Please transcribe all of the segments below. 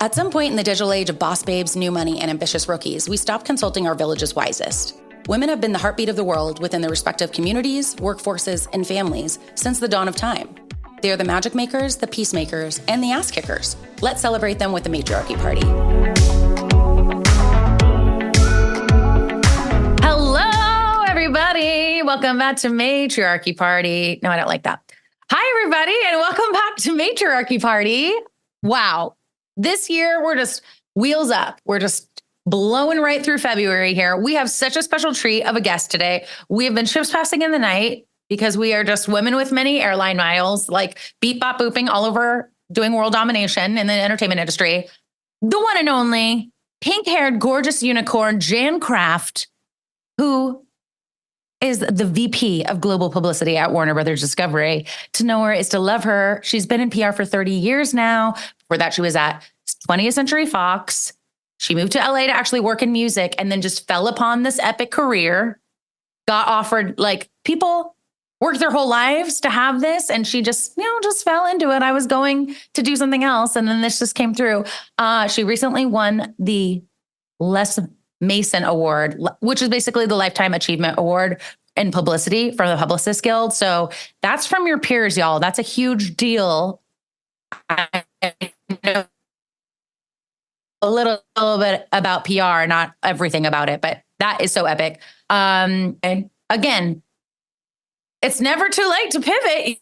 At some point in the digital age of boss babes, new money, and ambitious rookies, we stopped consulting our village's wisest. Women have been the heartbeat of the world within their respective communities, workforces, and families since the dawn of time. They are the magic makers, the peacemakers, and the ass kickers. Let's celebrate them with the matriarchy party. Hello, everybody. Welcome back to Matriarchy Party. No, I don't like that. Hi, everybody, and welcome back to Matriarchy Party. Wow. This year, we're just wheels up. We're just blowing right through February here. We have such a special treat of a guest today. We have been ships passing in the night because we are just women with many airline miles, like beep, bop, booping all over, doing world domination in the entertainment industry. The one and only pink-haired, gorgeous unicorn, Jan Kraft, who is the VP of Global Publicity at Warner Brothers Discovery. To know her is to love her. She's been in PR for 30 years now. Before that, she was at 20th Century Fox. She moved to LA to actually work in music and then just fell upon this epic career. Got offered, like, people work their whole lives to have this. And she just, just fell into it. I was going to do something else. And then this just came through. She recently won the Les Mason Award, which is basically the Lifetime Achievement Award in publicity from the Publicist Guild. So that's from your peers, y'all. That's a huge deal. I know a little bit about PR, not everything about it, but that is so epic. And again, it's never too late to pivot.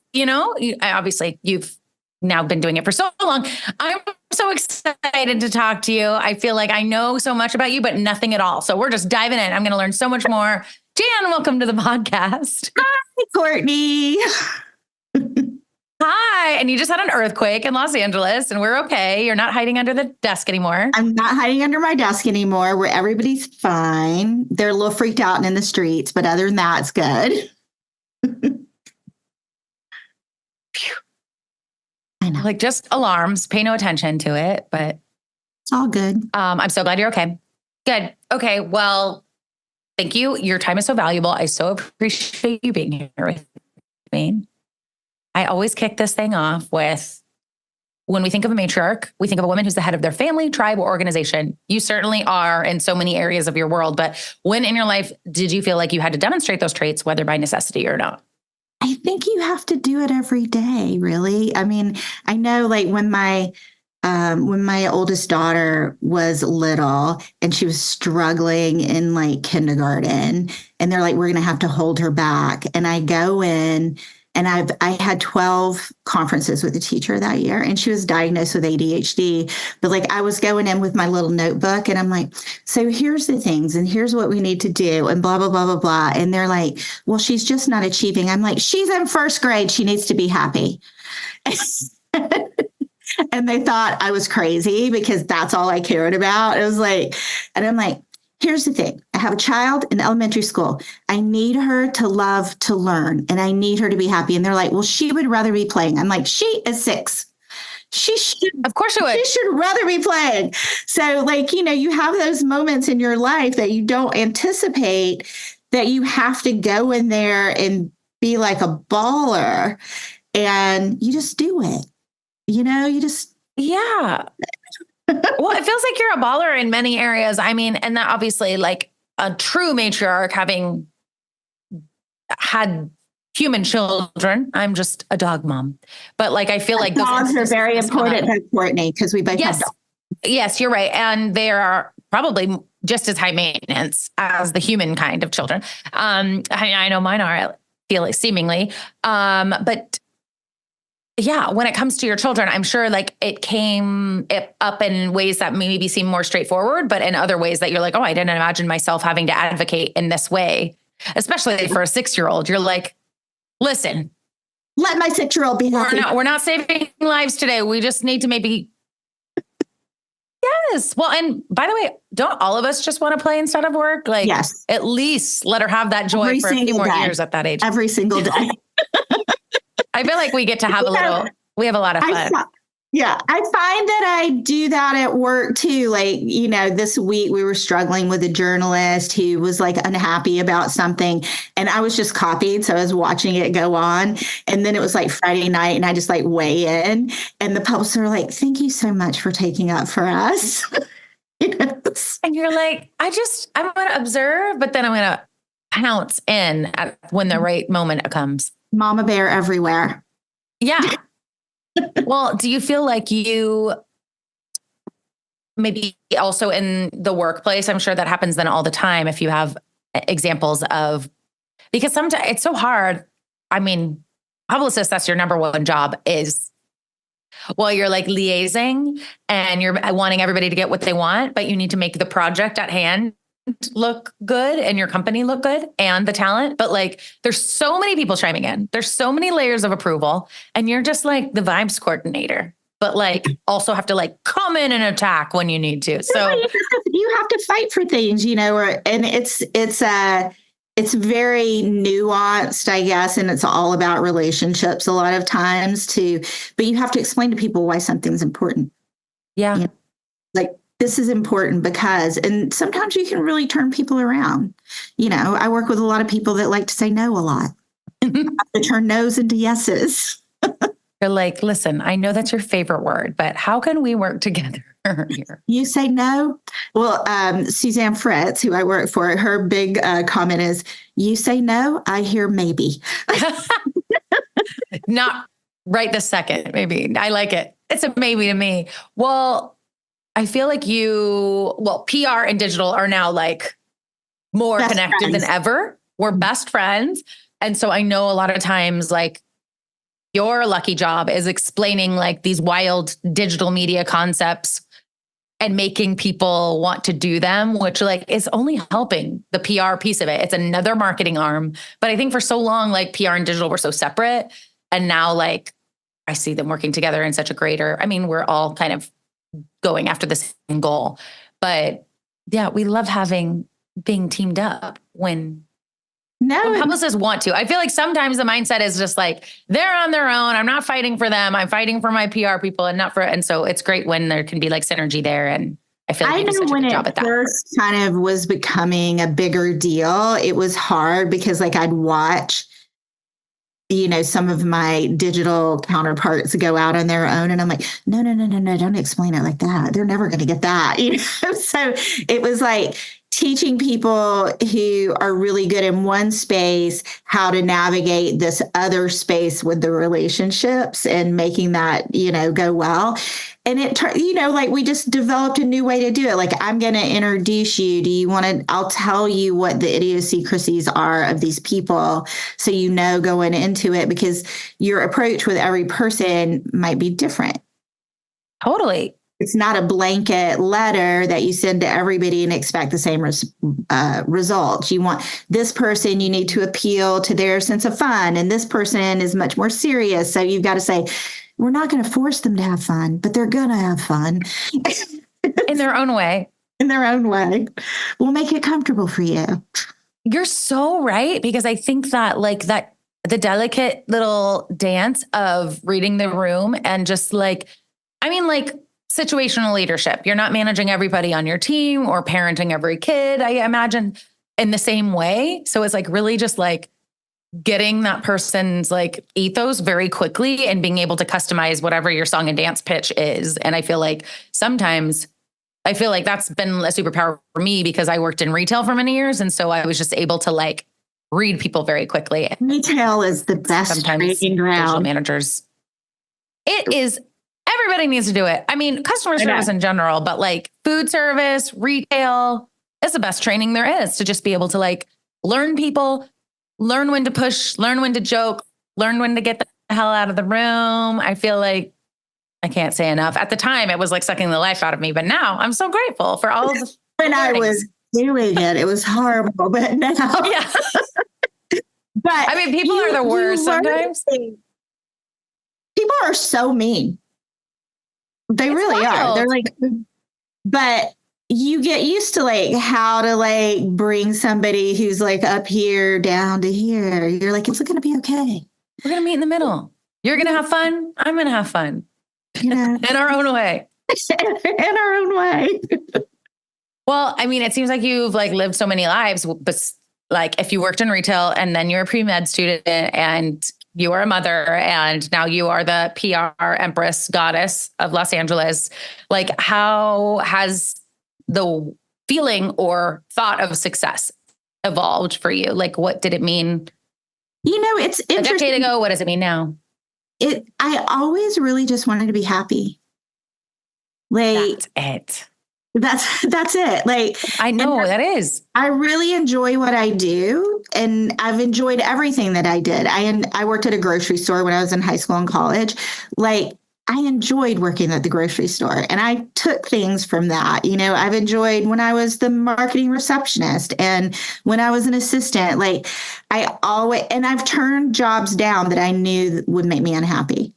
Obviously you've now been doing it for so long. I'm so excited to talk to you. I feel like I know so much about you, but nothing at all. So we're just diving in. I'm going to learn so much more. Jan, welcome to the podcast. Hi, Courtney. Hi. And you just had an earthquake in Los Angeles and we're okay. You're not hiding under the desk anymore. I'm not hiding under my desk anymore, where everybody's fine. They're a little freaked out and in the streets, but other than that, it's good. I know. Like, just alarms, pay no attention to it, but it's all good. I'm so glad you're okay. Good. Okay. Well, thank you. Your time is so valuable. I so appreciate you being here with me. I always kick this thing off with, when we think of a matriarch, we think of a woman who's the head of their family, tribe, or organization. You certainly are in so many areas of your world, but when in your life did you feel like you had to demonstrate those traits, whether by necessity or not? I think you have to do it every day, really. I mean, I know, like, when my oldest daughter was little and she was struggling in like kindergarten, and they're like, we're going to have to hold her back. And I go in, and I had 12 conferences with the teacher that year, and she was diagnosed with ADHD. But like, I was going in with my little notebook and I'm like, so here's the things and here's what we need to do and blah, blah, blah, blah, blah. And they're like, well, she's just not achieving. I'm like, she's in first grade. She needs to be happy. And they thought I was crazy because that's all I cared about. It was like, and I'm like, here's the thing. I have a child in elementary school. I need her to love to learn, and I need her to be happy. And they're like, well, she would rather be playing. I'm like, she is 6. She should, of course she would. She should rather be playing. So like, you have those moments in your life that you don't anticipate, that you have to go in there and be like a baller, and you just do it. Yeah. Well, it feels like you're a baller in many areas. I mean, and that obviously, like, a true matriarch, having had human children. I'm just a dog mom, but like, I feel like dogs are very important, Courtney, because we both have dogs. Yes, you're right. And they are probably just as high maintenance as the human kind of children. I know mine are, I feel like, seemingly, but yeah, when it comes to your children, I'm sure like it came up in ways that maybe seem more straightforward, but in other ways that you're like, oh, I didn't imagine myself having to advocate in this way, especially for a 6-year-old. You're like, listen, let my 6-year-old be happy. We're not saving lives today. We just need to maybe. Yes. Well, and by the way, don't all of us just want to play instead of work? Like, yes. At least let her have that joy for a few more years at that age. Every single day. I feel like we get to have we have a lot of fun. Yeah, I find that I do that at work too. Like, this week we were struggling with a journalist who was like unhappy about something, and I was just copied. So I was watching it go on. And then it was like Friday night, and I just like weigh in. And the publicists were like, thank you so much for taking up for us. And you're like, I'm going to observe, but then I'm going to pounce in when the right moment comes. Mama bear everywhere. Yeah. Well, do you feel like you maybe also in the workplace? I'm sure that happens then all the time. If you have examples of, because sometimes it's so hard. I mean, publicist, that's your number one job is, well, you're like liaising and you're wanting everybody to get what they want, but you need to make the project at hand look good and your company look good and the talent. But like, there's so many people chiming in. There's so many layers of approval and you're just like the vibes coordinator, but like also have to like come in and attack when you need to. So you have to fight for things, and it's very nuanced, I guess. And it's all about relationships a lot of times too, but you have to explain to people why something's important. Yeah. Like, this is important because, and sometimes you can really turn people around. I work with a lot of people that like to say no a lot. To turn no's into yeses. You're like, listen, I know that's your favorite word, but how can we work together here? You say no? Well, Suzanne Fritz, who I work for, her big comment is, you say no, I hear maybe. Not right this second, maybe. I like it. It's a maybe to me. Well, I feel like PR and digital are now like more best connected friends than ever. We're best friends. And so I know a lot of times like your lucky job is explaining like these wild digital media concepts and making people want to do them, which like is only helping the PR piece of it. It's another marketing arm. But I think for so long, like PR and digital were so separate. And now like I see them working together in such a we're all kind of going after the same goal. But yeah, we love being teamed up when publicists want to. I feel like sometimes the mindset is just like, they're on their own. I'm not fighting for them. I'm fighting for my PR people and so it's great when there can be like synergy there. And I feel like you do such a good job at that. When it first kind of was becoming a bigger deal, it was hard because like I'd watch some of my digital counterparts go out on their own. And I'm like, no, don't explain it like that. They're never going to get that. So it was like teaching people who are really good in one space how to navigate this other space with the relationships and making that, go well. And like we just developed a new way to do it. Like, I'm going to introduce you. I'll tell you what the idiosyncrasies are of these people. So, going into it, because your approach with every person might be different. Totally. It's not a blanket letter that you send to everybody and expect the same results. You want this person, you need to appeal to their sense of fun. And this person is much more serious. So you've got to say, we're not going to force them to have fun, but they're going to have fun. In their own way. In their own way. We'll make it comfortable for you. You're so right. Because I think that the delicate little dance of reading the room and just situational leadership. You're not managing everybody on your team or parenting every kid, I imagine, in the same way. So it's like really just like getting that person's like ethos very quickly and being able to customize whatever your song and dance pitch is. And I feel like sometimes that's been a superpower for me because I worked in retail for many years. And so I was just able to like read people very quickly. Retail is the best training ground. Social managers. It is. Everybody needs to do it. I mean, customer service in general, but like food service, retail is the best training there is to just be able to like learn people, learn when to push, learn when to joke, learn when to get the hell out of the room. I feel like I can't say enough. At the time, it was like sucking the life out of me, but now I'm so grateful for all of the when I was doing it, it was horrible, but now. Yeah. But I mean, people are the worst sometimes. People are so mean. They really are. They're like, but you get used to like how to like bring somebody who's like up here down to here. You're like, it's going to be okay. We're going to meet in the middle. You're going to have fun. I'm going to have fun. In our own way. In our own way. Well, I mean, it seems like you've like lived so many lives, but like if you worked in retail and then you're a pre-med student and you are a mother and now you are the PR empress goddess of Los Angeles, like how has the feeling or thought of success evolved for you? Like, what did it mean? It's interesting. A decade ago, what does it mean now? I always really just wanted to be happy. Like, that's it. That's it. Like, I know that is. I really enjoy what I do, and I've enjoyed everything that I did. I worked at a grocery store when I was in high school and college. Like, I enjoyed working at the grocery store, and I took things from that. I've enjoyed when I was the marketing receptionist and when I was an assistant. Like, I've turned jobs down that I knew would make me unhappy.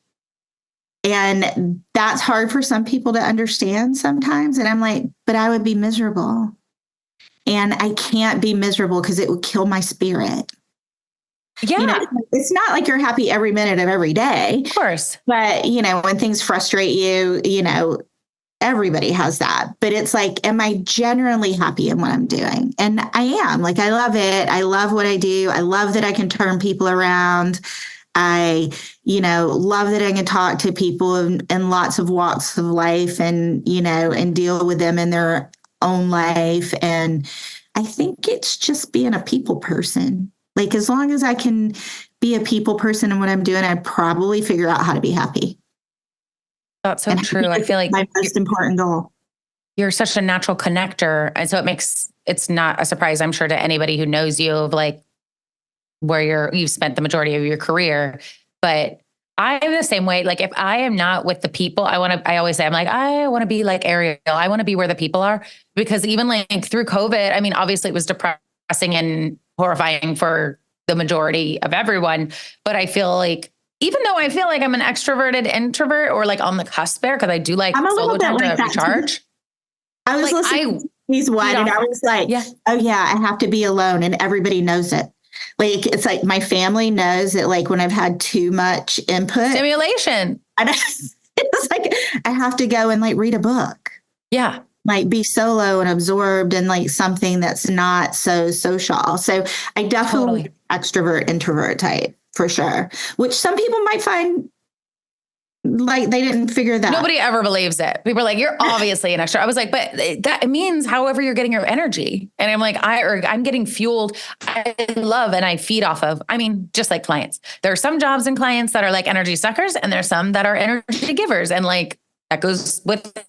And that's hard for some people to understand sometimes. And I'm like, but I would be miserable. And I can't be miserable because it would kill my spirit. Yeah. It's not like you're happy every minute of every day. Of course. But, when things frustrate you, everybody has that. But it's like, am I generally happy in what I'm doing? And I am. Like, I love it. I love what I do. I love that I can turn people around. I, love that I can talk to people in lots of walks of life and, and deal with them in their own life. And I think it's just being a people person. Like, as long as I can be a people person in what I'm doing, I'd probably figure out how to be happy. That's so true. I feel like my most important goal. You're such a natural connector. And so it's not a surprise, I'm sure, to anybody who knows you of like, where you've spent the majority of your career. But I am the same way. Like, if I am not with the people, I always say, I'm like, I want to be like Ariel. I want to be where the people are, because even like through COVID, I mean, obviously it was depressing and horrifying for the majority of everyone. But I feel like, even though I feel like I'm an extroverted introvert or like on the cusp there, because I do like solo time to recharge. I was listening to these one and I was like, oh yeah, I have to be alone, and everybody knows it. Like, it's like my family knows that, like, when I've had too much input, stimulation, it's like I have to go and like read a book. Yeah. Like, be solo and absorbed in like something that's not so social. So I definitely extrovert, introvert type for sure, which some people might find like they didn't figure that. Nobody ever believes it. People are like, you're obviously an extrovert. I was like, but that means however you're getting your energy. And I'm like, I'm getting fueled. I love and I feed off of, I mean, just like clients. There are some jobs and clients that are like energy suckers, and there's some that are energy givers. And like, that goes with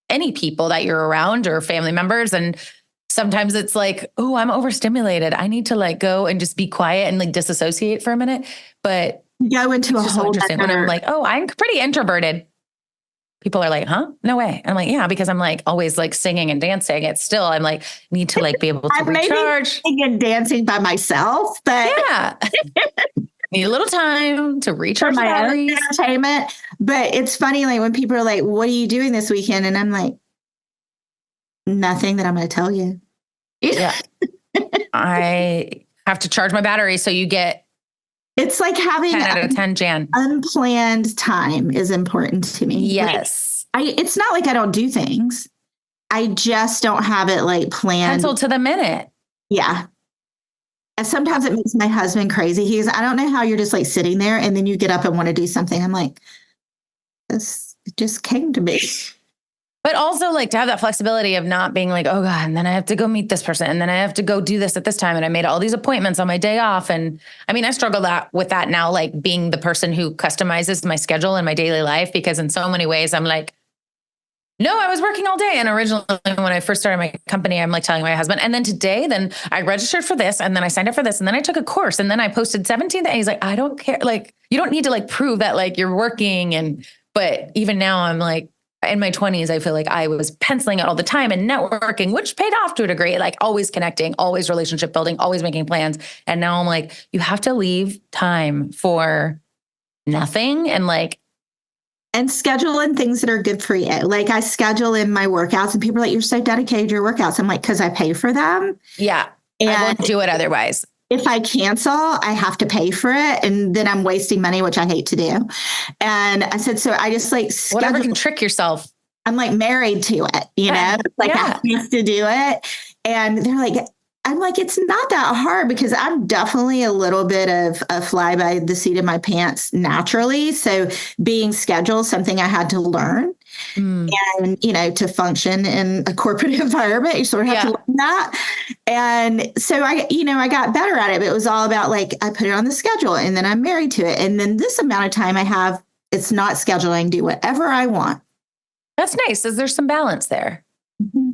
any people that you're around or family members. And sometimes it's like, oh, I'm overstimulated. I need to like go and just be quiet and like disassociate for a minute. But go into a whole interesting when I'm like, oh, I'm pretty introverted. People are like, huh? No way. And I'm like, yeah, because I'm like always like singing and dancing. It's still, I'm like, need to like be able to recharge. Singing and dancing by myself, but yeah, need a little time to recharge my own entertainment. But it's funny, like when people are like, what are you doing this weekend? And I'm like, nothing that I'm going to tell you. Yeah. I have to charge my battery. So you get, it's like having 10 out of 10, Jan. Unplanned time is important to me. Yes. Like, it's not like I don't do things. I just don't have it like planned. Pencil to the minute. Yeah. And sometimes it makes my husband crazy. He goes, I don't know how you're just like sitting there and then you get up and want to do something. I'm like, this just came to me. But also like to have that flexibility of not being like, oh God, and then I have to go meet this person and then I have to go do this at this time. And I made all these appointments on my day off. And I mean, I struggle with that now, like being the person who customizes my schedule and my daily life, because in so many ways I'm like, no, I was working all day. And originally when I first started my company, I'm like telling my husband, and then today, then I registered for this and then I signed up for this and then I took a course and then I posted 17 days. He's like, I don't care. Like, you don't need to like prove that like you're working. But even now I'm like, in my 20s, I feel like I was penciling out all the time and networking, which paid off to a degree, like always connecting, always relationship building, always making plans. And now I'm like, you have to leave time for nothing and schedule in things that are good for you. Like, I schedule in my workouts and people are like, you're so dedicated to your workouts. I'm like, because I pay for them. Yeah. And I won't do it otherwise. if I cancel, I have to pay for it. And then I'm wasting money, which I hate to do. And I said, so I just like Whatever can trick yourself. I'm like married to it, like I have to do it. And they're like, I'm like, it's not that hard because I'm definitely a little bit of a fly by the seat of my pants naturally. So being scheduled, something I had to learn. And, to function in a corporate environment, you sort of have to learn that. And so I got better at it, but it was all about like, I put it on the schedule and then I'm married to it. And then this amount of time I have, it's not scheduling, do whatever I want. That's nice. Is there some balance there? Mm-hmm.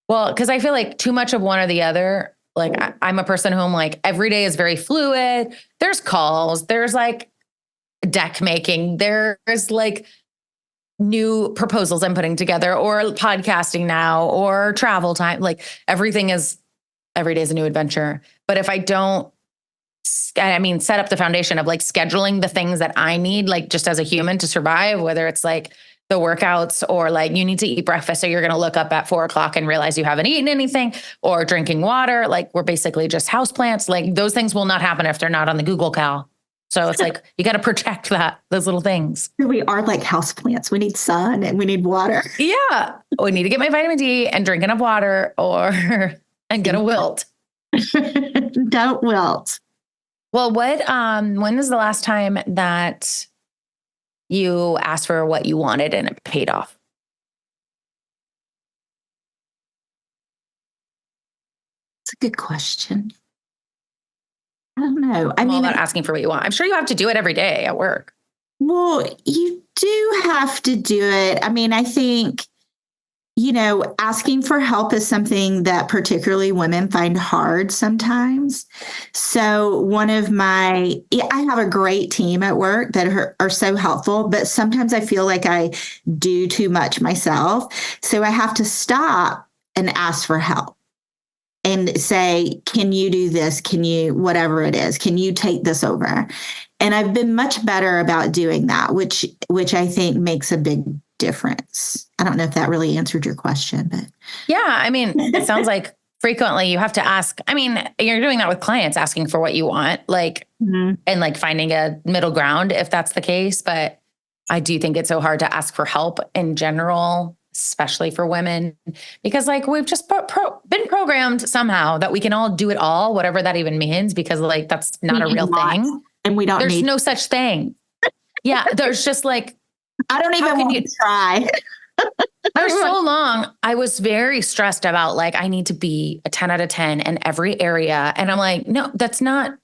Well, because I feel like too much of one or the other, like I'm a person who I'm like, every day is very fluid. There's calls, there's like deck making, there's like new proposals I'm putting together or podcasting now or travel time. Like every day is a new adventure. But if I don't, set up the foundation of like scheduling the things that I need, like just as a human to survive, whether it's like the workouts or like you need to eat breakfast. So you're going to look up at 4:00 and realize you haven't eaten anything, or drinking water. Like we're basically just houseplants. Like those things will not happen if they're not on the Google Cal. So it's like, you got to protect those little things. We are like houseplants. We need sun and we need water. Yeah. We need to get my vitamin D and drink enough water and get a wilt. Don't wilt. Well, when was the last time that you asked for what you wanted and it paid off? That's a good question. I don't know. I'm all about asking for what you want. I'm sure you have to do it every day at work. Well, you do have to do it. I mean, I think, asking for help is something that particularly women find hard sometimes. So I have a great team at work that are so helpful, but sometimes I feel like I do too much myself. So I have to stop and ask for help and say, can you do this? Can you, whatever it is, can you take this over? And I've been much better about doing that, which I think makes a big difference. I don't know if that really answered your question, but yeah, I mean, it sounds like frequently you have to ask. I mean, you're doing that with clients, asking for what you want, like, and like finding a middle ground if that's the case. But I do think it's so hard to ask for help in general, especially for women, because like we've just been programmed somehow that we can all do it all, whatever that even means, because like that's not a real thing. And we don't there's no such thing. Yeah. There's just like, I don't even want to try. For so long, I was very stressed about like, I need to be a 10 out of 10 in every area. And I'm like, no, that's not,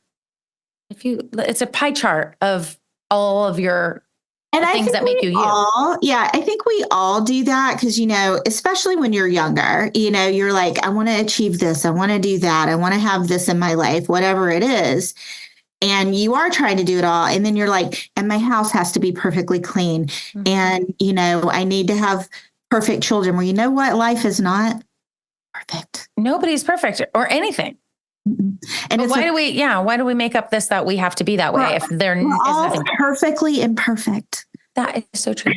it's a pie chart of all of your things that make you you. I think we all do that because, especially when you're younger, you're like, I want to achieve this. I want to do that. I want to have this in my life, whatever it is. And you are trying to do it all. And then you're like, and my house has to be perfectly clean. Mm-hmm. And, I need to have perfect children. Well, you know what? Life is not perfect. Nobody's perfect or anything. Mm-hmm. And but why do we make up this that we have to be that way if there is nothing perfectly imperfect? That is so true.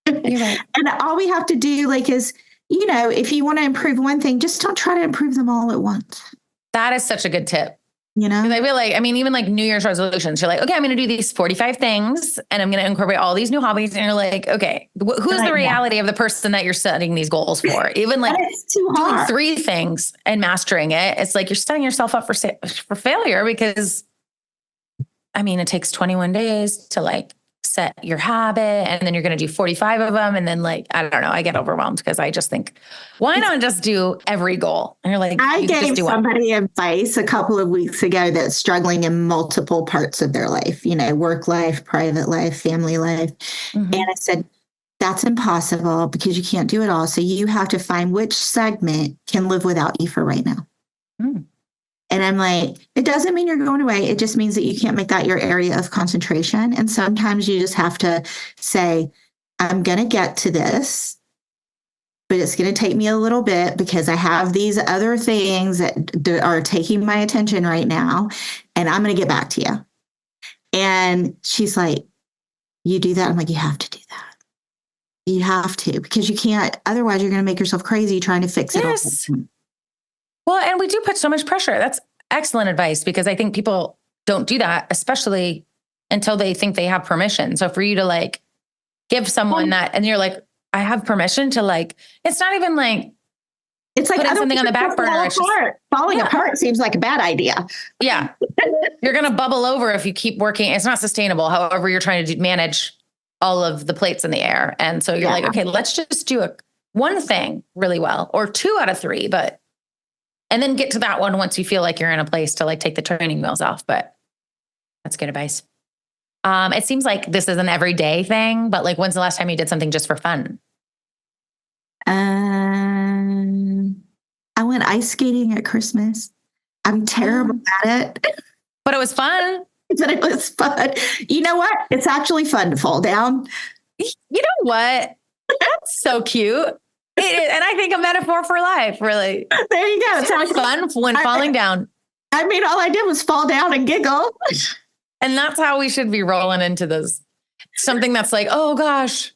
You're right. And all we have to do is, if you want to improve one thing, just don't try to improve them all at once. That is such a good tip. Because I feel like, even like New Year's resolutions, you're like, okay, I'm going to do these 45 things and I'm going to incorporate all these new hobbies. And you're like, okay, who's the reality of the person that you're setting these goals for? Even like doing 3 things and mastering it. It's like you're setting yourself up for failure because it takes 21 days to like set your habit and then you're going to do 45 of them. And then like, I don't know, I get overwhelmed because I just think, why not just do every goal? And you're like, I gave somebody advice a couple of weeks ago that's struggling in multiple parts of their life, work life, private life, family life. Mm-hmm. And I said, that's impossible because you can't do it all. So you have to find which segment can live without you for right now. Mm. And I'm like, it doesn't mean you're going away. It just means that you can't make that your area of concentration. And sometimes you just have to say, I'm going to get to this, but it's going to take me a little bit because I have these other things that are taking my attention right now. And I'm going to get back to you. And she's like, you do that? I'm like, you have to do that. You have to, because you can't, otherwise you're going to make yourself crazy trying to fix it. Yes. Well, and we do put so much pressure. excellent advice, because I think people don't do that, especially until they think they have permission. So for you to like give someone that, and you're like, I have permission to like, it's not even like, it's like putting something on the back burner. Falling apart seems like a bad idea. Yeah. You're going to bubble over if you keep working. It's not sustainable. However, you're trying to manage all of the plates in the air. And so you're like, okay, let's just do one thing really well, or 2 out of 3, and then get to that one once you feel like you're in a place to like take the training wheels off. But that's good advice. It seems like this is an everyday thing, but like, when's the last time you did something just for fun? I went ice skating at Christmas. I'm terrible at it. But it was fun. But it was fun. You know what? It's actually fun to fall down. You know what? That's so cute. And I think a metaphor for life, really. There you go. It's fun when falling down. I mean, all I did was fall down and giggle. And that's how we should be rolling into this. Something that's like, oh gosh,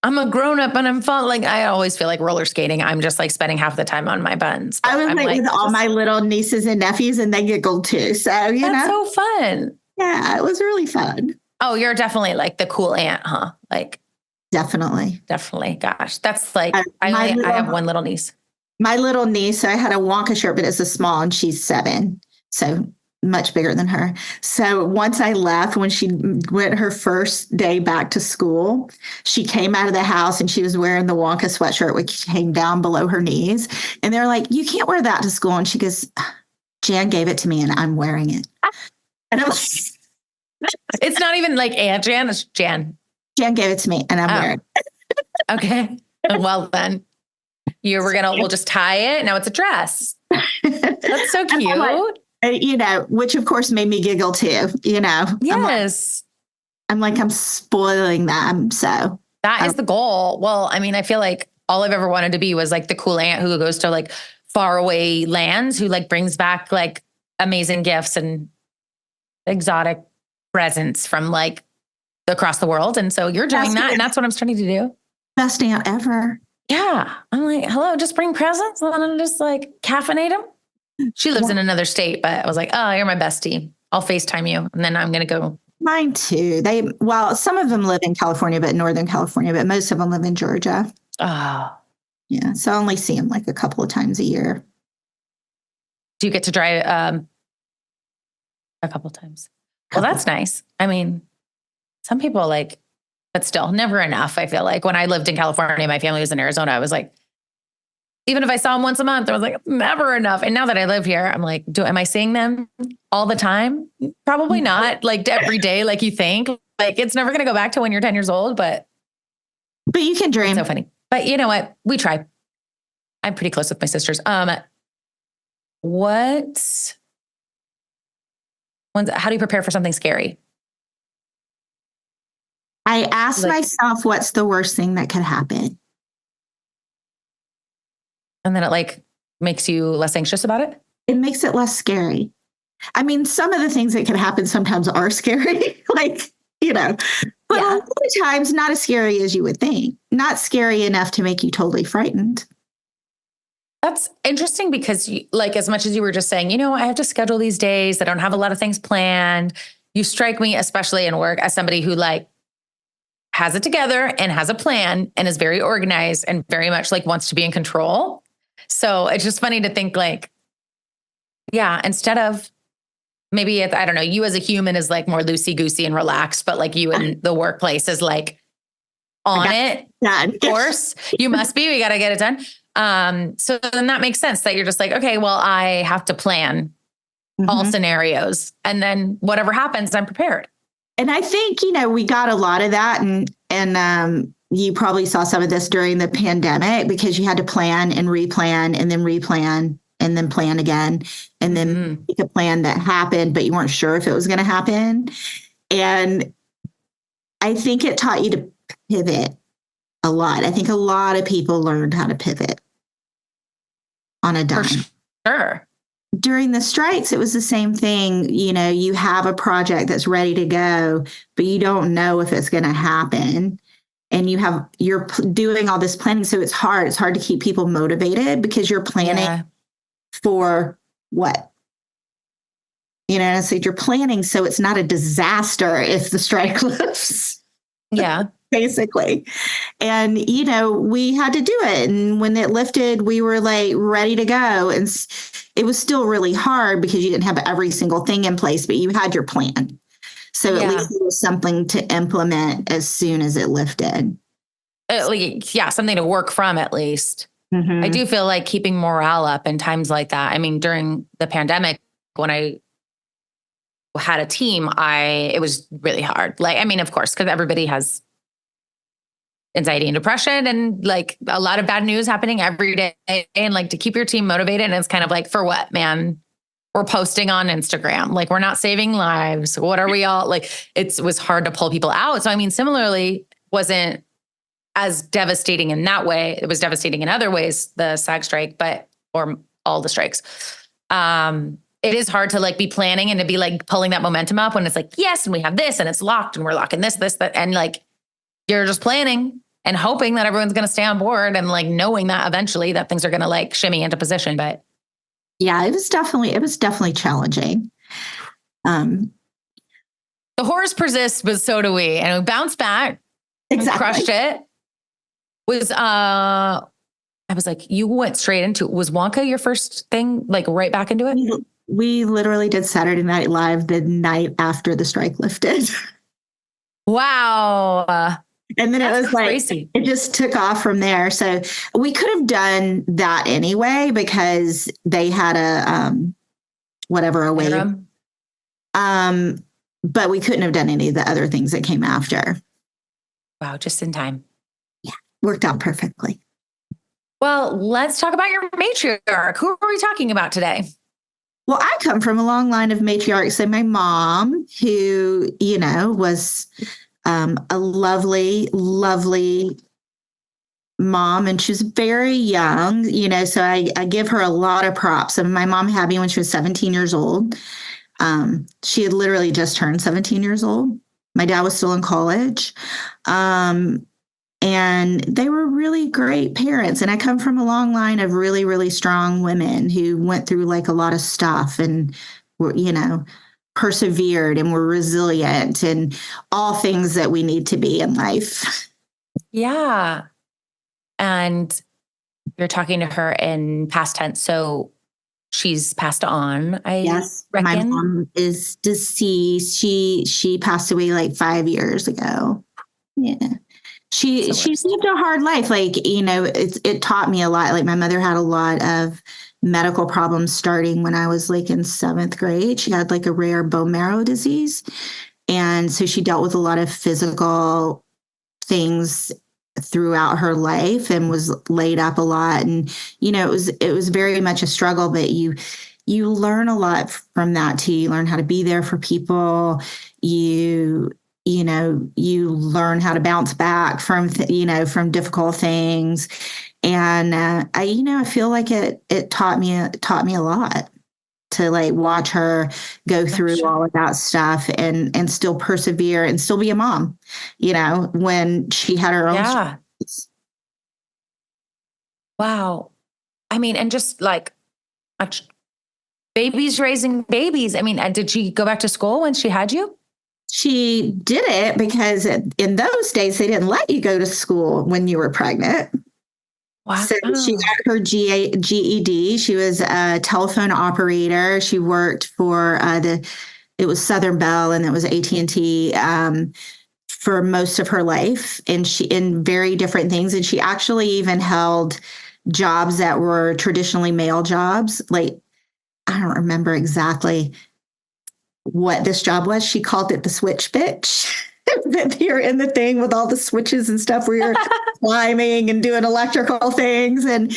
I'm a grown up and I'm falling. Like, I always feel like roller skating, I'm just like spending half the time on my buns. I was like with all my little nieces and nephews, and they giggled too. So, you know. That's so fun. Yeah, it was really fun. Oh, you're definitely like the cool aunt, huh? Like, Definitely. Gosh, that's like, I have one little niece. My little niece, I had a Wonka shirt, but it's a small, and she's 7. So much bigger than her. So once I left, when she went her first day back to school, she came out of the house and she was wearing the Wonka sweatshirt, which came down below her knees. And they're like, you can't wear that to school. And she goes, Jan gave it to me and I'm wearing it. And I was it's not even like Aunt Jan, it's Jan. Jan gave it to me and I'm wearing it. Okay. Well, then we'll just tie it. Now it's a dress. That's so cute. You know, which of course made me giggle too, you know. Yes. I'm spoiling them. So that is the goal. Well, I mean, I feel like all I've ever wanted to be was like the cool aunt who goes to like faraway lands, who like brings back like amazing gifts and exotic presents from like across the world. And so you're doing that. And that's what I'm starting to do. Best aunt ever. Yeah. I'm like, hello, just bring presents and then I'm just like caffeinate them. She lives in another state, but I was like, oh, you're my bestie. I'll FaceTime you. And then I'm going to go. Mine too. Some of them live in California, but Northern California, but most of them live in Georgia. Oh. Yeah. So I only see them like a couple of times a year. Do you get to drive a couple of times? Well, that's nice. I mean, some people like, but still never enough. I feel like when I lived in California, my family was in Arizona. I was like, even if I saw them once a month, I was like, never enough. And now that I live here, I'm like, am I seeing them all the time? Probably not like every day, like you think. Like it's never going to go back to when you're 10 years old, but you can dream. It's so funny. But you know what? We try. I'm pretty close with my sisters. How do you prepare for something scary? I ask myself, what's the worst thing that could happen? And then it like makes you less anxious about it? It makes it less scary. I mean, some of the things that can happen sometimes are scary, like, you know, but a lot of times not as scary as you would think. Not scary enough to make you totally frightened. That's interesting because like, as much as you were just saying, you know, I have to schedule these days. I don't have a lot of things planned. You strike me, especially in work, as somebody who like has it together and has a plan and is very organized and very much like wants to be in control. So it's just funny to think like, yeah, instead of maybe, I don't know, you as a human is like more loosey-goosey and relaxed, but like you in the workplace is like on it. Of course, you must be, we got to get it done. So then that makes sense that you're just like, okay, well, I have to plan all scenarios and then whatever happens, I'm prepared. And I think, you know, we got a lot of that and you probably saw some of this during the pandemic because you had to plan and replan and then replan and then plan again. And then make a plan that happened, but you weren't sure if it was going to happen. And I think it taught you to pivot a lot. I think a lot of people learned how to pivot on a dime. For sure. During the strikes, it was the same thing. You know, you have a project that's ready to go, but you don't know if it's going to happen. And you're doing all this planning. So it's hard. It's hard to keep people motivated because you're planning for what? I said, you're planning so it's not a disaster if the strike lifts. Yeah. Basically. And, we had to do it. And when it lifted, we were like ready to go. And it was still really hard because you didn't have every single thing in place, but you had your plan. So at least it was something to implement as soon as it lifted. Something to work from at least. Mm-hmm. I do feel like keeping morale up in times like that. I mean, during the pandemic, when I had a team, it was really hard. Of course, because everybody has anxiety and depression and like a lot of bad news happening every day, and like to keep your team motivated. And it's kind of like, for what, man? We're posting on Instagram. Like, we're not saving lives. What are we all like? It was hard to pull people out. So, similarly, wasn't as devastating in that way. It was devastating in other ways, the SAG strike, or all the strikes. It is hard to like be planning and to be like pulling that momentum up when it's like, yes, and we have this and it's locked and we're locking this, that, and like, you're just planning and hoping that everyone's going to stay on board and like knowing that eventually that things are going to like shimmy into position. But yeah, it was definitely challenging. The horrors persist, but so do we. And we bounced back. Exactly. We crushed it. I was like, you went straight into it. Was Wonka your first thing, like right back into it? We literally did Saturday Night Live the night after the strike lifted. Wow. And then it was like, crazy. It just took off from there. So we could have done that anyway, because they had a wave. But we couldn't have done any of the other things that came after. Wow. Just in time. Yeah. Worked out perfectly. Well, let's talk about your matriarch. Who are we talking about today? Well, I come from a long line of matriarchs. So my mom, who, was a lovely, lovely mom, and she was very young, so I give her a lot of props. And my mom had me when she was 17 years old. She had literally just turned 17 years old. My dad was still in college. And they were really great parents. And I come from a long line of really, really strong women who went through like a lot of stuff and were, persevered and were resilient and all things that we need to be in life. Yeah. And you're talking to her in past tense. So she's passed on, Yes, reckon. my mom is deceased. She passed away like 5 years ago. Yeah. She lived a hard life. Like, it taught me a lot. Like, my mother had a lot of medical problems starting when I was like in 7th grade. She had like a rare bone marrow disease. And so she dealt with a lot of physical things throughout her life and was laid up a lot. And, it was very much a struggle, but you learn a lot from that too. You learn how to be there for people. You learn how to bounce back from difficult things. And, I feel like it taught me a lot to like watch her go through all of that stuff and still persevere and still be a mom, when she had her own. Struggles. Wow. And just like babies raising babies. Did she go back to school when she had you? She did it because in those days, they didn't let you go to school when you were pregnant. Wow. So she got her GED. She was a telephone operator. She worked for it was Southern Bell and it was AT&T for most of her life. And she in very different things. And she actually even held jobs that were traditionally male jobs. Like, I don't remember exactly what this job was. She called it the switch bitch. You're in the thing with all the switches and stuff where you're climbing and doing electrical things. And,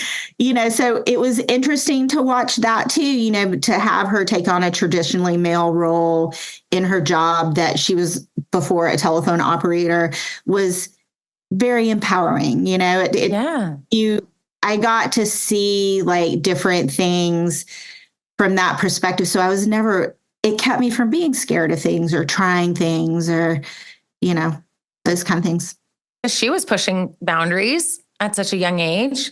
so it was interesting to watch that too, to have her take on a traditionally male role in her job that she was before a telephone operator was very empowering. I got to see like different things from that perspective. So it kept me from being scared of things or trying things or, those kind of things. She was pushing boundaries at such a young age.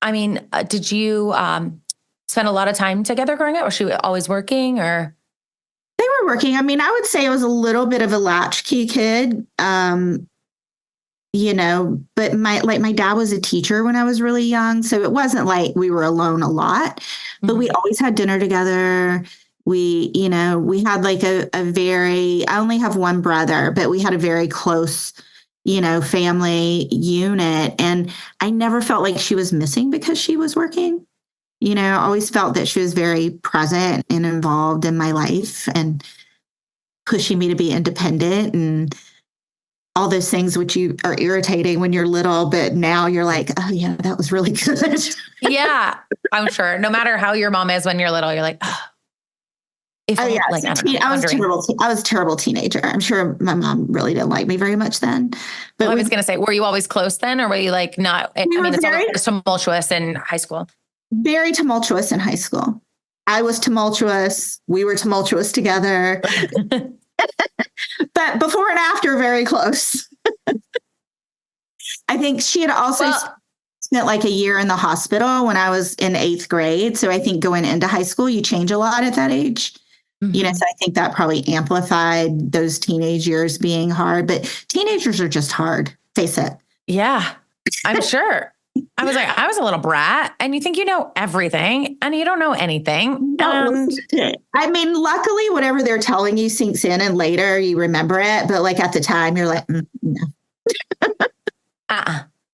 Did you spend a lot of time together growing up? Was she always working or? hardworking. I mean, I would say I was a little bit of a latchkey kid. But my dad was a teacher when I was really young. So it wasn't like we were alone a lot, but we always had dinner together. We had like I only have one brother, but we had a very close, family unit. And I never felt like she was missing because she was working. I always felt that she was very present and involved in my life and pushing me to be independent and all those things which you are irritating when you're little, but now you're like, oh yeah, that was really good. Yeah, I'm sure. No matter how your mom is when you're little, you're like, oh, I was a terrible teenager. I'm sure my mom really didn't like me very much then. But I was going to say, were you always close then, or were you like not? It's always tumultuous in high school. Very tumultuous in high school. I was tumultuous. We were tumultuous together. But before and after, very close. I think she had also spent like a year in the hospital when I was in 8th grade. So I think going into high school, you change a lot at that age. So I think that probably amplified those teenage years being hard. But teenagers are just hard. Face it. Yeah, I'm sure. I was a little brat, and you think you know everything, and you don't know anything. I mean, luckily, whatever they're telling you sinks in, and later you remember it. But like at the time, you're like, no,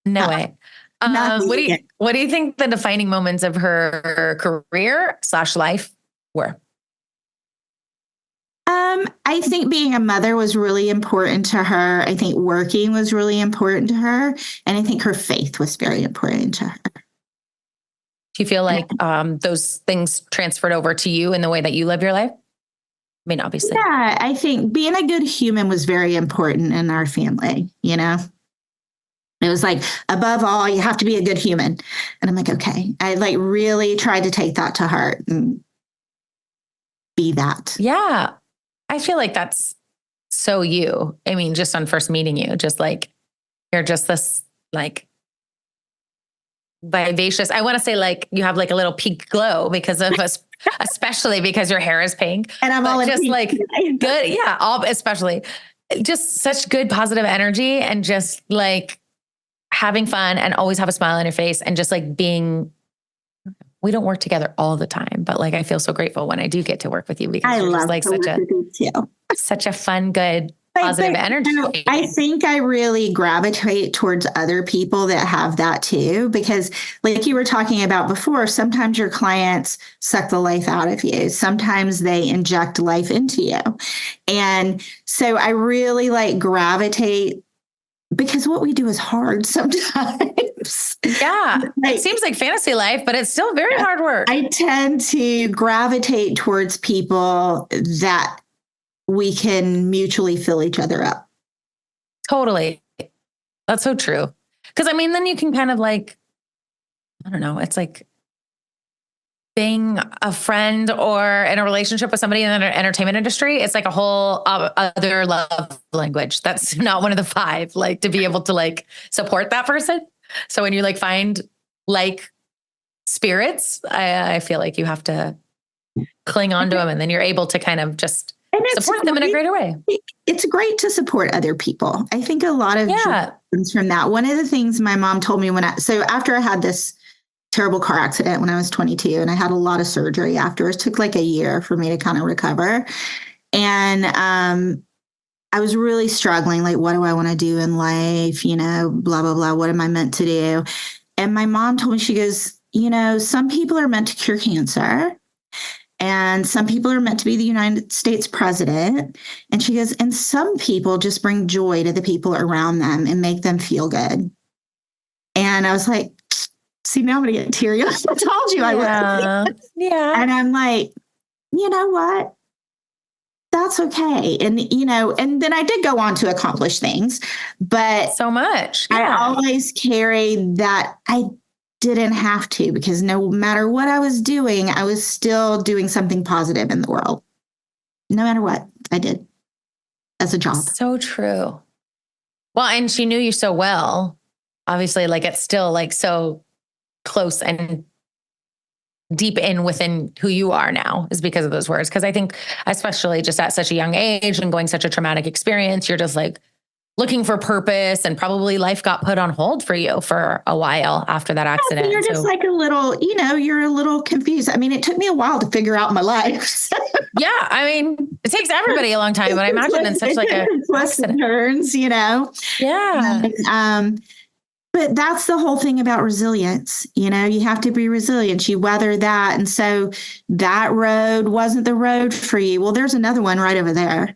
no way. What do you think the defining moments of her career/life were? I think being a mother was really important to her. I think working was really important to her. And I think her faith was very important to her. Do you feel like those things transferred over to you in the way that you live your life? I mean, obviously. Yeah, I think being a good human was very important in our family, It was like, above all, you have to be a good human. And I'm like, okay. I like really tried to take that to heart and be that. Yeah. I feel like that's so you. I mean, just on first meeting you, just like, you're just this like vivacious. I want to say like you have like a little pink glow because of us, especially because your hair is pink. And I'm all just like good. Yeah. Especially just such good positive energy and just like having fun and always have a smile on your face and just like we don't work together all the time, but like I feel so grateful when I do get to work with you because you're just like such a fun, good, positive energy. I think I really gravitate towards other people that have that too, because like you were talking about before, sometimes your clients suck the life out of you. Sometimes they inject life into you. And so I really like gravitate because what we do is hard sometimes. Yeah. It seems like fantasy life, but it's still very hard work. I tend to gravitate towards people that we can mutually fill each other up. Totally. That's so true. Because I mean, then you can kind of like, I don't know, it's like being a friend or in a relationship with somebody in the entertainment industry. It's like a whole other love language. That's not one of the 5, like to be able to like support that person. So when you like find like spirits, I feel like you have to cling on to them and then you're able to kind of just support them in a greater way. It's great to support other people. I think a lot of comes from that. One of the things my mom told me so after I had this terrible car accident when I was 22 and I had a lot of surgery afterwards, it took like a year for me to kind of recover. And I was really struggling. Like, what do I want to do in life? Blah, blah, blah. What am I meant to do? And my mom told me, she goes, some people are meant to cure cancer. And some people are meant to be the United States president. And she goes, and some people just bring joy to the people around them and make them feel good. And I was like, see, now I'm going to get teary. I told you I would. Yeah. And I'm like, you know what? That's okay. And, and then I did go on to accomplish things, but so much. Yeah. I always carried that I didn't have to, because no matter what I was doing, I was still doing something positive in the world. No matter what I did as a job. So true. Well, and she knew you so well, obviously, like it's still like so close and deep in within who you are now is because of those words. Cause I think especially just at such a young age and going such a traumatic experience, you're just like looking for purpose, and probably life got put on hold for you for a while after that accident. You're just like a little, you're a little confused. I mean, it took me a while to figure out my life. Yeah. I mean, it takes everybody a long time, but I imagine in such like a twists and turns, Yeah. But that's the whole thing about resilience. You have to be resilient. You weather that. And so that road wasn't the road for you. Well, there's another one right over there.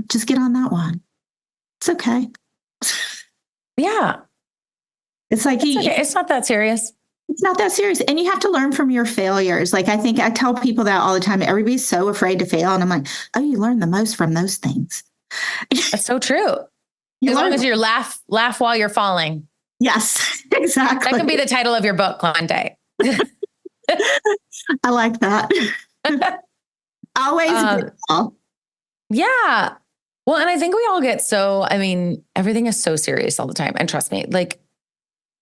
Just get on that one. It's okay. Yeah. It's like, okay. It's not that serious. It's not that serious. And you have to learn from your failures. Like, I think I tell people that all the time. Everybody's so afraid to fail. And I'm like, oh, you learn the most from those things. That's so true. As long as you laugh while you're falling. Yes, exactly. That can be the title of your book one day. I like that. Always. Yeah. Well, and I think we all get everything is so serious all the time. And trust me, like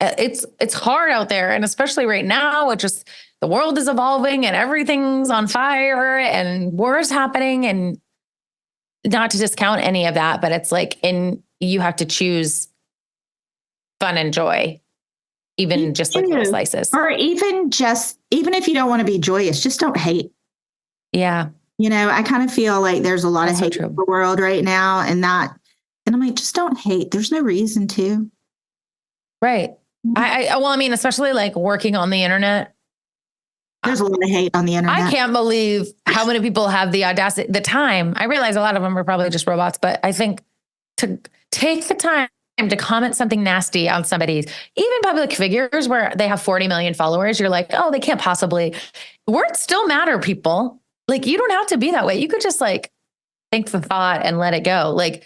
it's hard out there. And especially right now, it just, the world is evolving and everything's on fire and wars happening, and not to discount any of that, but it's like you have to choose fun and joy, even just like little slices. Or even if you don't want to be joyous, just don't hate. Yeah. I kind of feel like there's a lot of hate in the world right now, and I'm like, just don't hate. There's no reason to. Right. Mm-hmm. Especially like working on the internet. There's a lot of hate on the internet. I can't believe how many people have the audacity, the time. I realize a lot of them are probably just robots, but I think to take the time to comment something nasty on somebody's, even public figures where they have 40 million followers, you're like, oh, they can't possibly. Words still matter, people. Like, you don't have to be that way. You could just like think the thought and let it go. Like,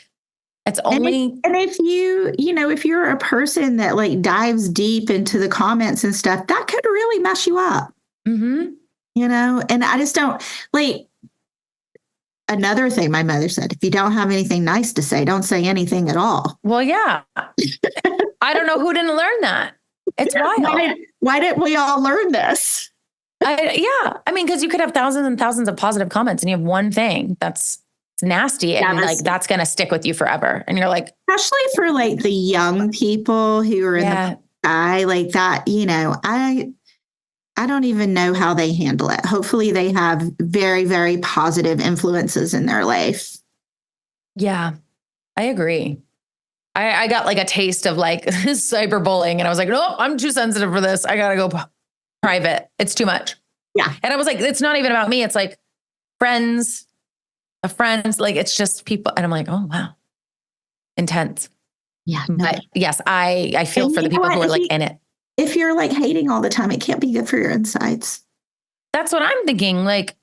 it's only. And if if you're a person that like dives deep into the comments and stuff, that could really mess you up. Mm-hmm. And I just don't like. Another thing my mother said, if you don't have anything nice to say, don't say anything at all. Well, yeah. I don't know who didn't learn that. It's wild. Why didn't we all learn this? Because you could have thousands and thousands of positive comments and you have one thing that's nasty and that's going to stick with you forever. And you're like, especially for like the young people who are in the sky like that, I don't even know how they handle it. Hopefully they have very, very positive influences in their life. Yeah, I agree. I got like a taste of like cyberbullying, and I was like, nope, I'm too sensitive for this. I got to go private. It's too much. Yeah. And I was like, it's not even about me. It's like friends, like it's just people. And I'm like, oh, wow. Intense. Yeah. No. But yes, I feel for the people who are like in it. If you're like hating all the time, it can't be good for your insides. That's what I'm thinking. Like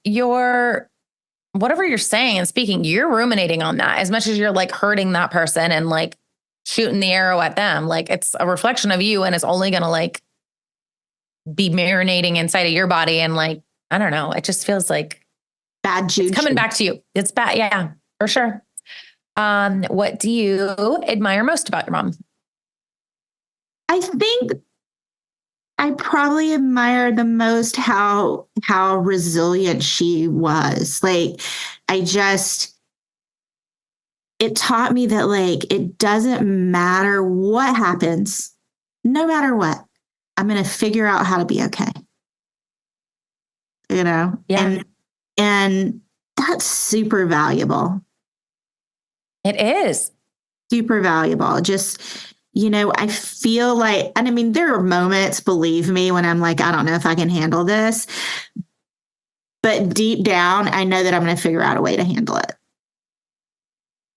whatever you're saying and speaking, you're ruminating on that as much as you're like hurting that person and like shooting the arrow at them. Like, it's a reflection of you, and it's only going to like be marinating inside of your body. And like, I don't know, it just feels like bad juju. It's coming back to you. It's bad. Yeah, for sure. What do you admire most about your mom? I think I probably admire the most how resilient she was. Like, it taught me that like, it doesn't matter what happens, no matter what, I'm going to figure out how to be okay. Yeah. And that's super valuable. It is super valuable. Just, I feel like, and I mean, there are moments, believe me, when I'm like, I don't know if I can handle this, but deep down, I know that I'm going to figure out a way to handle it.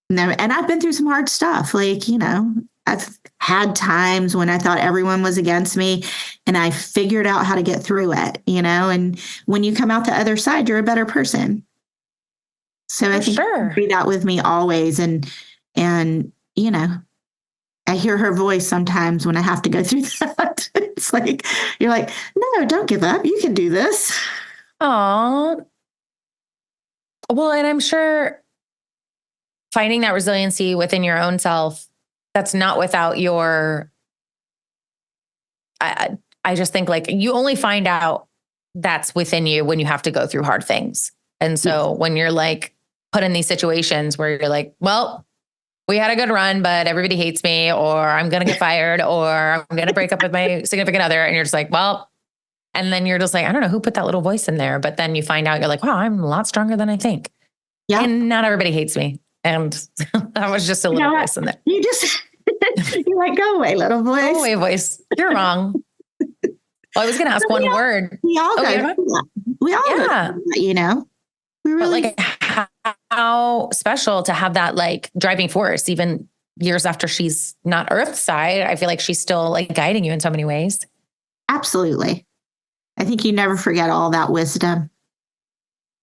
And I've been through some hard stuff. Like, I've had times when I thought everyone was against me, and I figured out how to get through it, and when you come out the other side, you're a better person. So I think be that with me always. And, I hear her voice sometimes when I have to go through that. It's like, you're like, no, don't give up. You can do this. Oh, well, and I'm sure finding that resiliency within your own self, that's not without your, I just think like you only find out that's within you when you have to go through hard things. And so when you're like put in these situations where you're like, well, we had a good run, but everybody hates me, or I'm going to get fired, or I'm going to break up with my significant other. And you're just like, well, and then you're just like, I don't know who put that little voice in there. But then you find out you're like, wow, I'm a lot stronger than I think. Yeah. And not everybody hates me. And that was just a little voice in there. You're like, go away, little voice. Go away, voice. You're wrong. Well, I was going to ask one word. We all go through that. We all go through that, you know. We really, but like, how special to have that like driving force, even years after she's not Earthside. I feel like she's still like guiding you in so many ways. Absolutely. I think you never forget all that wisdom.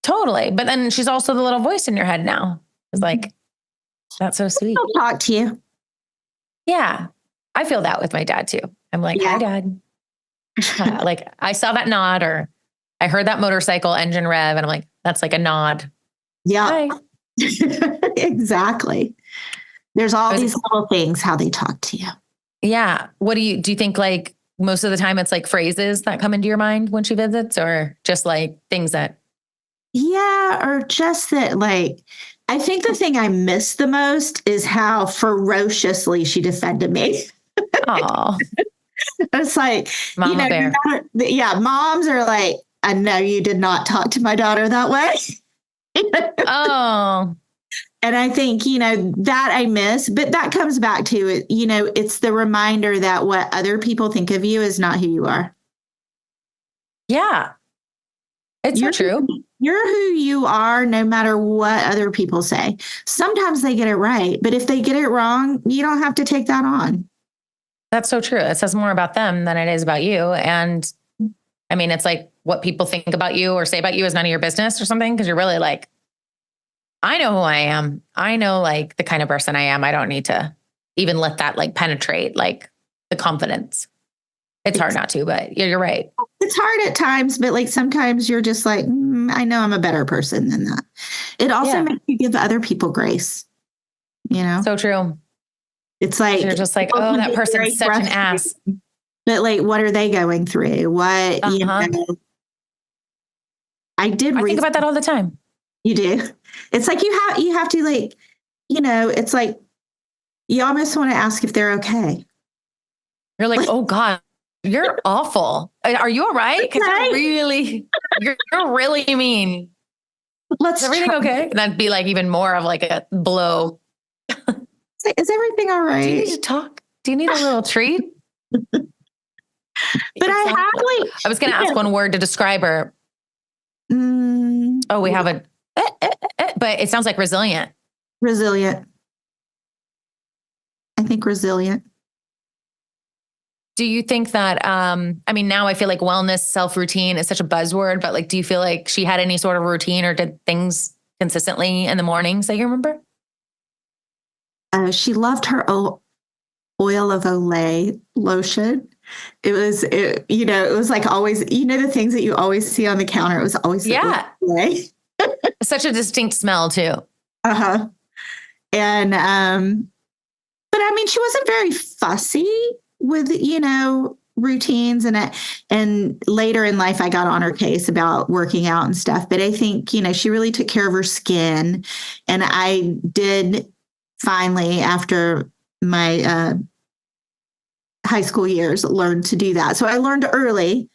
Totally. But then she's also the little voice in your head now. It's like, that's so sweet. I'll talk to you. Yeah. I feel that with my dad too. I'm like, hi, Dad. Like I saw that nod, or I heard that motorcycle engine rev, and I'm like, that's like a nod. Yeah. Exactly. There's all these little things, how they talk to you. Yeah. What do you think, like most of the time it's like phrases that come into your mind when she visits, or just like things that? Yeah. Or just that, like, I think the thing I miss the most is how ferociously she defended me. Oh, it's like, Mama bear. Moms are like, I know you did not talk to my daughter that way. Oh. And I think, that I miss, but that comes back to it. It's the reminder that what other people think of you is not who you are. Yeah. It's so true. You're who you are, no matter what other people say. Sometimes they get it right, but if they get it wrong, you don't have to take that on. That's so true. It says more about them than it is about you. And I mean, it's like what people think about you or say about you is none of your business or something. Cause you're really like, I know who I am. I know like the kind of person I am. I don't need to even let that like penetrate like the confidence. It's hard not to, but you're right. It's hard at times, but like sometimes you're just like, I know I'm a better person than that. It also makes you give other people grace, So true. It's like, you're just like, oh, that person's such an ass. But like, what are they going through? What, I think about that all the time. You do. It's like, you have to like, it's like, you almost want to ask if they're okay. You're like, oh God, you're awful. Are you all right? Because you're really mean. Is everything okay? And that'd be like even more of like a blow. Is everything all right? Do you need to talk? Do you need a little treat? But I was going to ask one word to describe her. We have a, but it sounds like resilient. Resilient. I think resilient. Do you think that, now I feel like wellness, self-routine is such a buzzword, but like, do you feel like she had any sort of routine or did things consistently in the mornings that you remember? She loved her oil of Olay lotion. It was like always, the things that you always see on the counter. It was always Olay. Such a distinct smell too. Uh-huh. And, but I mean, she wasn't very fussy with, routines and later in life, I got on her case about working out and stuff, but I think, she really took care of her skin. And I did finally, after my, high school years, learn to do that. So I learned early,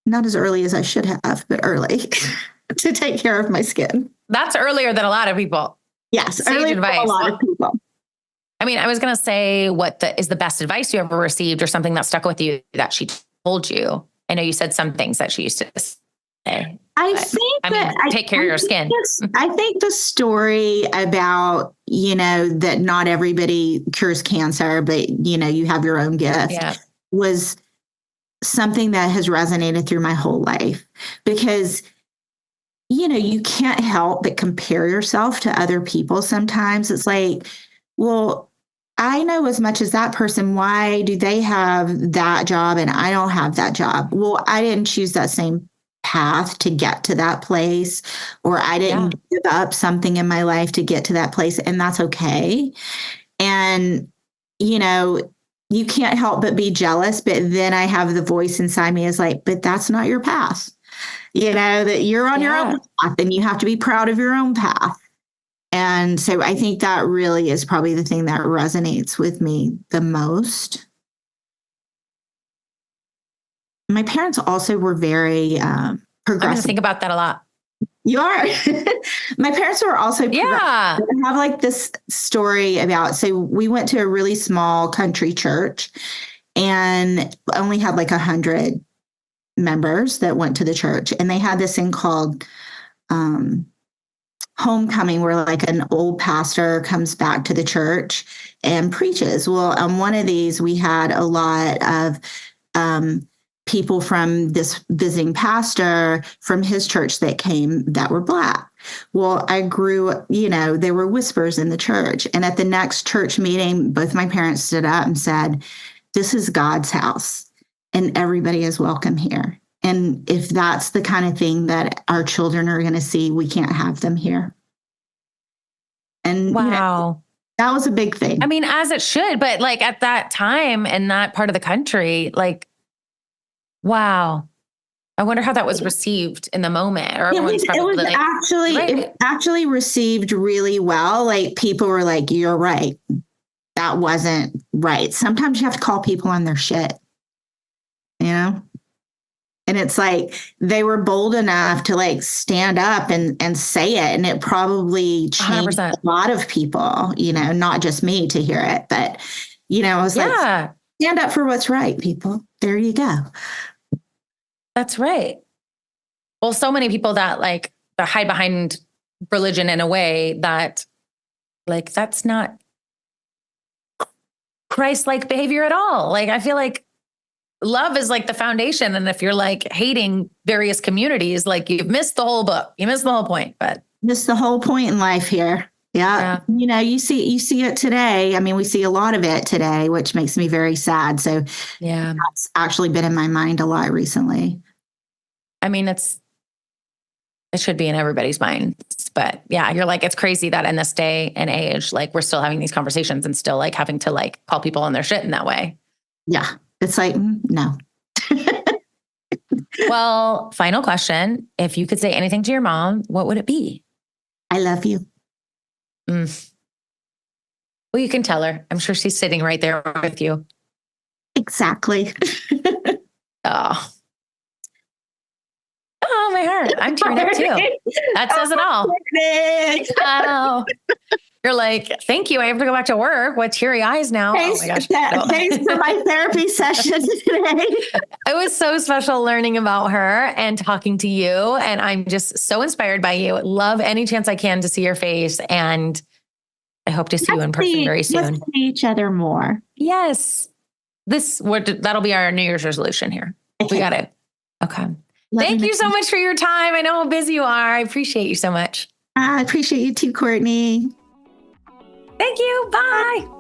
not as early as I should have, but early to take care of my skin. That's earlier than a lot of people. Yes. Early advice. A lot of people. I mean, I was going to say what is the best advice you ever received or something that stuck with you that she told you. I know you said some things that she used to say. Take care of your skin. I think the story about, that not everybody cures cancer, but, you have your own gift was something that has resonated through my whole life because, you can't help but compare yourself to other people. Sometimes it's like, well, I know as much as that person. Why do they have that job and I don't have that job? Well, I didn't choose that same path to get to that place, or I didn't give up something in my life to get to that place. And that's okay. And, you can't help but be jealous. But then I have the voice inside me is like, but that's not your path. that you're on your own path and you have to be proud of your own path. And so I think that really is probably the thing that resonates with me the most. My parents also were very progressive. I'm going to think about that a lot. You are. My parents were also yeah. I have like this story about, so we went to a really small country church and only had like 100 members that went to the church. And they had this thing called homecoming, where like an old pastor comes back to the church and preaches. Well, on one of these, we had a lot of people from this visiting pastor from his church that came that were Black. Well, I grew, there were whispers in the church. And at the next church meeting, both my parents stood up and said, "This is God's house and everybody is welcome here. And if that's the kind of thing that our children are going to see, we can't have them here." And wow. That was a big thing. I mean, as it should, but like at that time in that part of the country, like, wow. I wonder how that was received in the moment. Or it actually received really well. Like people were like, "You're right. That wasn't right." Sometimes you have to call people on their shit, And it's like they were bold enough to like stand up and say it. And it probably changed 100%. A lot of people, not just me to hear it. But, I was like, stand up for what's right, people. There you go. That's right. Well, so many people that like that hide behind religion in a way that like, that's not Christ-like behavior at all. Like, I feel like love is like the foundation. And if you're like hating various communities, like you've missed the whole book. You missed the whole point, but missed the whole point in life here. Yeah. You see it today. I mean, we see a lot of it today, which makes me very sad. So that's actually been in my mind a lot recently. I mean, it should be in everybody's minds, but you're like, it's crazy that in this day and age, like we're still having these conversations and still like having to like call people on their shit in that way. Yeah. It's like, no. Well, final question. If you could say anything to your mom, what would it be? I love you. Well, you can tell her. I'm sure she's sitting right there with you. Exactly. Oh, my heart. I'm tearing up too. That says it all. Oh. You're like, thank you. I have to go back to work with teary eyes now. Thanks, oh my gosh. Thanks for my therapy session today. It was so special learning about her and talking to you. And I'm just so inspired by you. Love any chance I can to see your face. And I hope to see you in person very soon. Let's see each other more. Yes. That'll be our New Year's resolution here. Okay. We got it. Okay. Thank you so much for your time. I know how busy you are. I appreciate you so much. I appreciate you too, Courtney. Thank you. Bye.